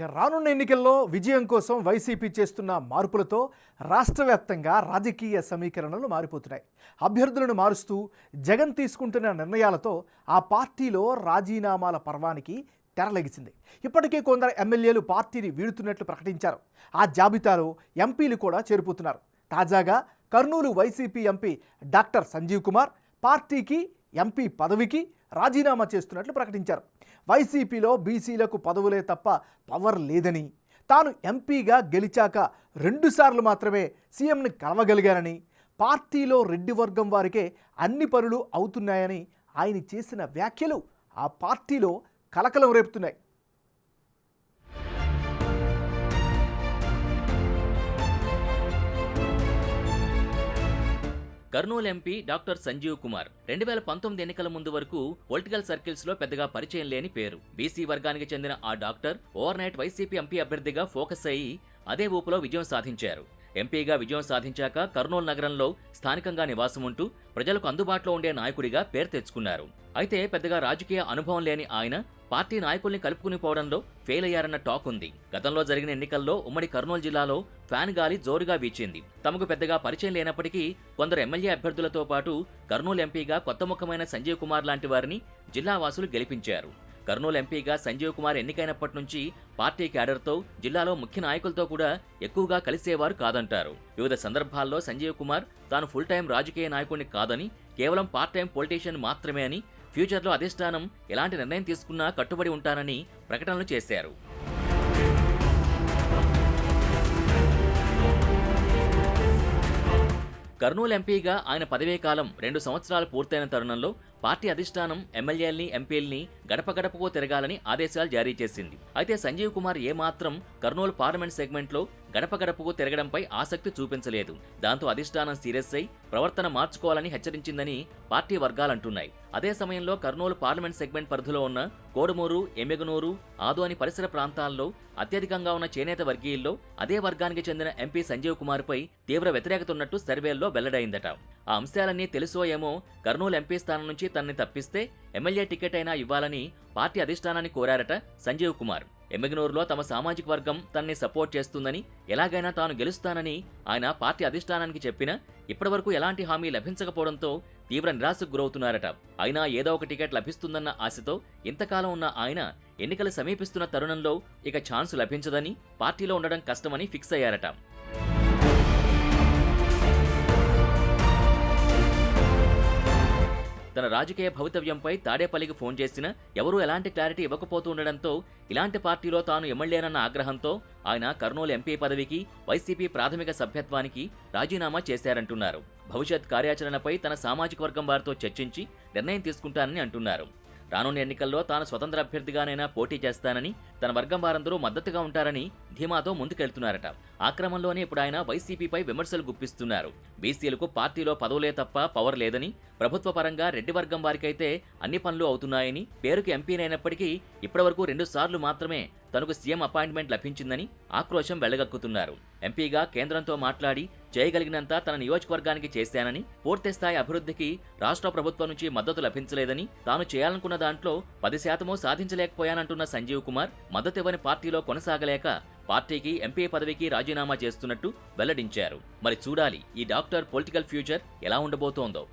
ఇక రానున్న ఎన్నికల్లో విజయం కోసం వైసీపీ చేస్తున్న మార్పులతో రాష్ట్ర వ్యాప్తంగా రాజకీయ సమీకరణలు మారిపోతున్నాయి. అభ్యర్థులను మారుస్తూ జగన్ తీసుకుంటున్న నిర్ణయాలతో ఆ పార్టీలో రాజీనామాల పర్వానికి తెరలెగిసింది. ఇప్పటికే కొందరు ఎమ్మెల్యేలు పార్టీని వీడుతున్నట్లు ప్రకటించారు. ఆ జాబితాలో ఎంపీలు కూడా చేరిపోతున్నారు. తాజాగా Kurnool YCP MP doctor Sanjeev Kumar పార్టీకి ఎంపీ పదవికి రాజీనామా చేస్తున్నట్లు ప్రకటించారు. వైసీపీలో బీసీలకు పదవులే తప్ప పవర్ లేదని, తాను ఎంపీగా గెలిచాక 2 సార్లు మాత్రమే సీఎంని కలవగలిగానని, పార్టీలో రెడ్డి వర్గం వారికే అన్ని పనులు అవుతున్నాయని ఆయన చేసిన వ్యాఖ్యలు ఆ పార్టీలో కలకలం రేపుతున్నాయి. కర్నూలు ఎంపీ డాక్టర్ సంజీవ్ కుమార్ 2019 ఎన్నికల ముందు వరకు పొలిటికల్ సర్కిల్స్ లో పెద్దగా పరిచయం లేని పేరు. బీసీ వర్గానికి చెందిన ఆ doctor over night YCP MP అభ్యర్థిగా ఫోకస్ అయ్యి అదే ఊపులో విజయం సాధించారు. ఎంపీగా విజయం సాధించాక కర్నూలు నగరంలో స్థానికంగా నివాసం ఉంటూ ప్రజలకు అందుబాటులో ఉండే నాయకుడిగా పేరు తెచ్చుకున్నారు. అయితే పెద్దగా రాజకీయ అనుభవం లేని ఆయన పార్టీ నాయకుల్ని కలుపుకుని పోవడంలో ఫెయిల్ అయ్యారన్న టాక్ ఉంది. గతంలో జరిగిన ఎన్నికల్లో ఉమ్మడి కర్నూలు జిల్లాలో ఫ్యాన్ గాలి జోరుగా వీచింది. తమకు పెద్దగా పరిచయం లేనప్పటికీ కొందరు ఎమ్మెల్యే అభ్యర్థులతో పాటు కర్నూలు ఎంపీగా కొత్త ముఖమైన సంజీవ్ కుమార్ లాంటి వారిని జిల్లా వాసులు గెలిపించారు. కర్నూలు ఎంపీగా సంజీవ్ కుమార్ ఎన్నికైనప్పటి నుంచి పార్టీ క్యాడర్తో, జిల్లాలో ముఖ్య నాయకులతో కూడా ఎక్కువగా కలిసేవారు కాదంటారు. వివిధ సందర్భాల్లో సంజీవ్ కుమార్ తాను ఫుల్ టైం రాజకీయ నాయకుడిని కాదని, కేవలం పార్ట్ టైం పొలిటీషియన్ మాత్రమే అని, ఫ్యూచర్లో అధిష్టానం ఎలాంటి నిర్ణయం తీసుకున్నా కట్టుబడి ఉంటానని ప్రకటనలు చేశారు. కర్నూలు ఎంపీగా ఆయన పదవీకాలం 2 సంవత్సరాలు పూర్తయిన తరుణంలో పార్టీ అధిష్టానం ఎమ్మెల్యేల్ని, ఎంపీల్ని గడప గడపకు తిరగాలని ఆదేశాలు జారీ చేసింది. అయితే సంజీవ్ కుమార్ ఏమాత్రం కర్నూలు పార్లమెంట్ సెగ్మెంట్లో గడప గడపకు తిరగడంపై ఆసక్తి చూపించలేదు. దాంతో అధిష్టానం సీరియస్ అయి ప్రవర్తన మార్చుకోవాలని హెచ్చరించిందని పార్టీ వర్గాలంటున్నాయి. అదే సమయంలో కర్నూలు పార్లమెంట్ సెగ్మెంట్ పరిధిలో ఉన్న కోడుమూరు, ఎమ్మెగనూరు, ఆదోని పరిసర ప్రాంతాల్లో అత్యధికంగా ఉన్న చేనేత వర్గీయుల్లో అదే వర్గానికి చెందిన ఎంపీ సంజీవ్ కుమార్ పై తీవ్ర వ్యతిరేకత ఉన్నట్టు సర్వేల్లో వెల్లడైందట. ఆ అంశాలన్నీ తెలుసో ఏమో కర్నూలు ఎంపీ స్థానం నుంచి తనని తప్పిస్తే ఎమ్మెల్యే టికెట్ అయినా ఇవ్వాలని పార్టీ అధిష్టానాన్ని కోరారట సంజీవ్ కుమార్. ఎమ్మెగనూరులో తమ సామాజిక వర్గం తనని సపోర్ట్ చేస్తుందని, ఎలాగైనా తాను గెలుస్తానని ఆయన పార్టీ అధిష్టానానికి చెప్పినా ఇప్పటివరకు ఎలాంటి హామీ లభించకపోవడంతో తీవ్ర నిరాశకు గురవుతున్నారట. అయినా ఏదో ఒక టికెట్ లభిస్తుందన్న ఆశతో ఇంతకాలం ఉన్న ఆయన ఎన్నికలు సమీపిస్తున్న తరుణంలో ఇక ఛాన్స్ లభించదని, పార్టీలో ఉండడం కష్టమని ఫిక్స్ అయ్యారట. తన రాజకీయ భవితవ్యంపై తాడేపల్లికి ఫోన్ చేసినా ఎవరూ ఎలాంటి క్లారిటీ ఇవ్వకపోతుండడంతో ఇలాంటి పార్టీలో తాను ఎమ్మెల్యేనన్న ఆగ్రహంతో ఆయన కర్నూలు ఎంపీ పదవికి, వైసీపీ ప్రాథమిక సభ్యత్వానికి రాజీనామా చేశారంటున్నారు. భవిష్యత్ కార్యాచరణపై తన సామాజిక వర్గం వారితో చర్చించి నిర్ణయం తీసుకుంటానని అంటున్నారు. రానున్న ఎన్నికల్లో తాను స్వతంత్ర అభ్యర్థిగానైనా పోటీ చేస్తానని, తన వర్గం వారందరూ మద్దతుగా ఉంటారని ధీమాతో ముందుకెళ్తున్నారట. ఆ క్రమంలోనే ఇప్పుడు ఆయన వైసీపీపై విమర్శలు గుప్పిస్తున్నారు. బీసీలకు పార్టీలో పదవులే తప్ప పవర్ లేదని, ప్రభుత్వ పరంగా రెడ్డి వర్గం వారికైతే అన్ని పనులు అవుతున్నాయని, పేరుకి ఎంపీనైనప్పటికీ ఇప్పటివరకు 2 సార్లు మాత్రమే తనకు సీఎం అపాయింట్మెంట్ లభించిందని ఆక్రోశం వెళ్లగక్కుతున్నారు. ఎంపీగా కేంద్రంతో మాట్లాడి చేయగలిగినంత తన నియోజకవర్గానికి చేశానని, పూర్తిస్థాయి అభివృద్ధికి రాష్ట్ర ప్రభుత్వం నుంచి మద్దతు లభించలేదని, తాను చేయాలనుకున్న దాంట్లో 10% సాధించలేకపోయానంటున్న సంజీవ్ కుమార్ మద్దతివ్వని పార్టీలో కొనసాగలేక పార్టీకి, ఎంపీ పదవికి రాజీనామా చేస్తున్నట్టు వెల్లడించారు. మరి చూడాలి ఈ డాక్టర్ పొలిటికల్ ఫ్యూచర్ ఎలా ఉండబోతోందో.